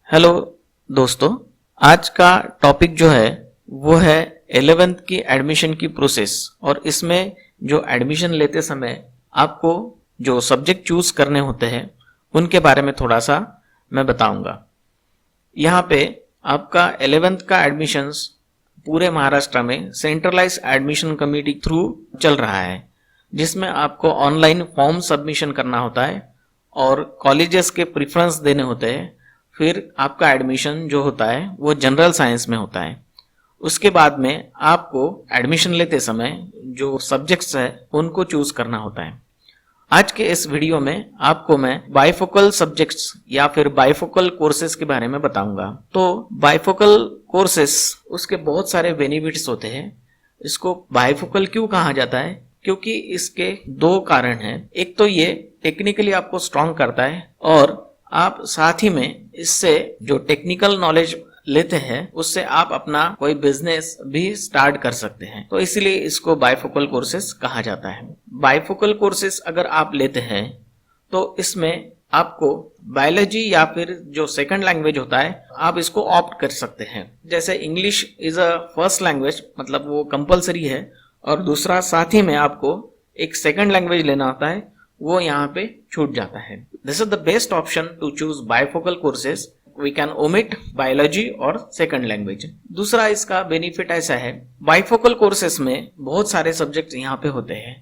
Hello दोस्तों, आज का टॉपिक जो है वो है 11th की एडमिशन की प्रोसेस। और इसमें जो एडमिशन लेते समय आपको जो सब्जेक्ट चूज करने होते हैं उनके बारे में थोड़ा सा मैं बताऊंगा। यहाँ पे आपका 11th का एडमिशन्स पूरे महाराष्ट्र में सेंट्रलाइज एडमिशन कमेटी थ्रू चल रहा है, जिसमें आपको ऑनलाइन फॉर्म सबमिशन करना होता है और कॉलेजेस के प्रेफरेंस देने होते हैं। फिर आपका एडमिशन जो होता है वो जनरल साइंस में होता है। उसके बाद में आपको एडमिशन लेते समय जो सब्जेक्ट्स है उनको चूज करना होता है। आज के इस वीडियो में आपको मैं बाइफोकल सब्जेक्ट्स या फिर बाइफोकल कोर्सेज के बारे में बताऊंगा। तो बाइफोकल कोर्सेज, उसके बहुत सारे बेनिफिट्स होते हैं। इसको बाइफोकल क्यों कहा जाता है? क्योंकि इसके दो कारण हैं। एक तो ये टेक्निकली आपको स्ट्रांग करता है और आप साथ ही में इससे जो टेक्निकल नॉलेज लेते हैं उससे आप अपना कोई बिजनेस भी स्टार्ट कर सकते हैं। तो इसलिए इसको बाइफोकल कोर्सेज कहा जाता है। बाइफोकल कोर्सेज अगर आप लेते हैं तो इसमें आपको बायोलॉजी या फिर जो सेकंड लैंग्वेज होता है आप इसको ऑप्ट कर सकते हैं। जैसे English is a first language, मतलब वो कंपलसरी है, और दूसरा साथ ही में आपको एक सेकंड लैंग्वेज लेना होता है, वो यहाँ पे छूट जाता है। This is the best option to choose bifocal courses. We can omit biology और सेकंड लैंग्वेज। दूसरा इसका बेनिफिट ऐसा है, बाइफोकल कोर्सेज में बहुत सारे सब्जेक्ट यहाँ पे होते हैं,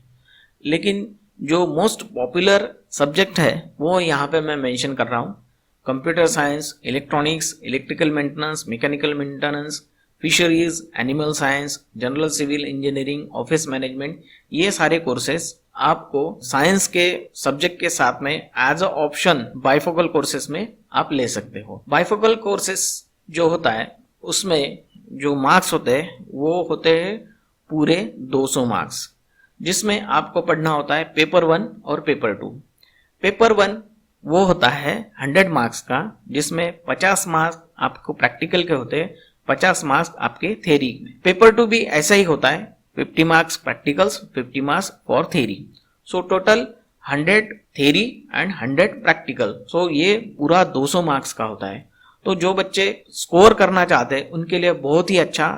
लेकिन जो मोस्ट पॉपुलर सब्जेक्ट है वो यहाँ पे मैं मेंशन कर रहा हूँ। Computer science, electronics, electrical maintenance, mechanical maintenance, fisheries, animal science, general civil engineering, office management, ये सारे कोर्सेज आपको साइंस के सब्जेक्ट के साथ में as a option bifocal courses में आप ले सकते हो। बाइफोकल कोर्सेज जो होता है उसमें जो मार्क्स होते हैं वो होते हैं पूरे 200 मार्क्स, जिसमें आपको पढ़ना होता है पेपर 1 और पेपर 2। पेपर 1 वो होता है 100 मार्क्स का, जिसमें 50 मार्क्स आपको प्रैक्टिकल के होते हैं, 50 मार्क्स आपके थ्योरी में। पेपर 2 भी ऐसा ही होता है, 50 marks practicals, 50 marks for theory. So total 100 theory and 100 practical. So ये पूरा 200 मार्क्स का होता है। तो जो बच्चे स्कोर करना चाहते हैं उनके लिए बहुत ही अच्छा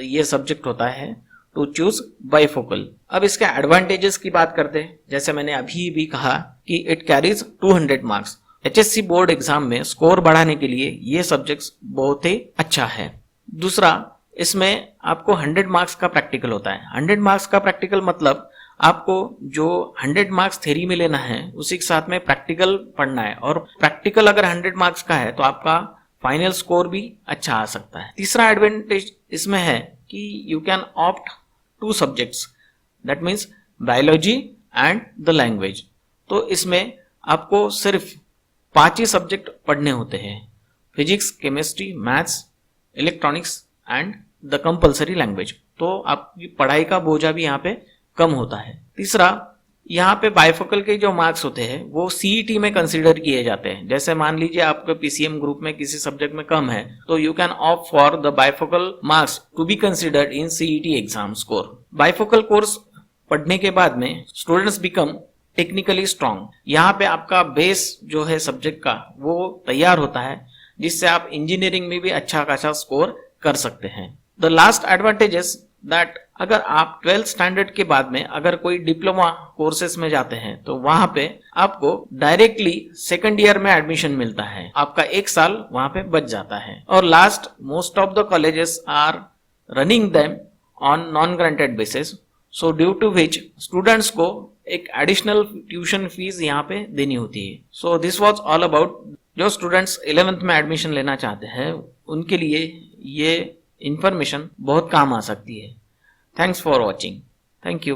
ये सब्जेक्ट होता है टू चूज बाइफोकल। अब इसके एडवांटेजेस की बात करते हैं। जैसे मैंने अभी भी कहा कि it carries 200 marks. HSC board exam में स्कोर बढ़ाने के लिए ये सब्जेक्ट्स बहुत ही अच्छा है। दूसरा, इसमें आपको 100 मार्क्स का प्रैक्टिकल होता है। 100 मार्क्स का प्रैक्टिकल मतलब आपको जो 100 मार्क्स थ्योरी में लेना है उसी के साथ में प्रैक्टिकल पढ़ना है, और प्रैक्टिकल अगर 100 मार्क्स का है तो आपका फाइनल स्कोर भी अच्छा आ सकता है। तीसरा एडवांटेज इसमें है कि you can opt 2 subjects, that means biology and the language. तो इसमें आपको सिर्फ 5 ही सब्जेक्ट पढ़ने होते हैं, physics, chemistry, maths, electronics and the compulsory language. तो आपकी पढ़ाई का बोझा भी यहाँ पे कम होता है। तीसरा, यहाँ पे बाइफोकल के जो मार्क्स होते हैं वो CET में कंसीडर किए जाते हैं। जैसे मान लीजिए आपके PCM ग्रुप में किसी सब्जेक्ट में कम है तो you can opt for the bifocal marks to be considered in CET exam score. Bifocal course पढ़ने के बाद में स्टूडेंट्स बिकम टेक्निकली स्ट्रांग। यहाँ पे आपका बेस जो है सब्जेक्ट का वो तैयार होता है, जिससे आप इंजीनियरिंग में भी अच्छा खासा स्कोर कर सकते हैं। द लास्ट एडवांटेजेस दैट अगर आप 12th स्टैंडर्ड के बाद में अगर कोई डिप्लोमा कोर्सेज में जाते हैं तो वहां पे आपको डायरेक्टली सेकंड ईयर में एडमिशन मिलता है, आपका 1 साल वहां पे बच जाता है। और last, most of the colleges are running them on non granted basis, so due to which students को एक एडिशनल ट्यूशन फीस यहाँ पे देनी होती है। So this was all about जो स्टूडेंट्स 11th में एडमिशन लेना चाहते हैं उनके लिए ये इंफॉर्मेशन बहुत काम आ सकती है। Thanks for watching. Thank you.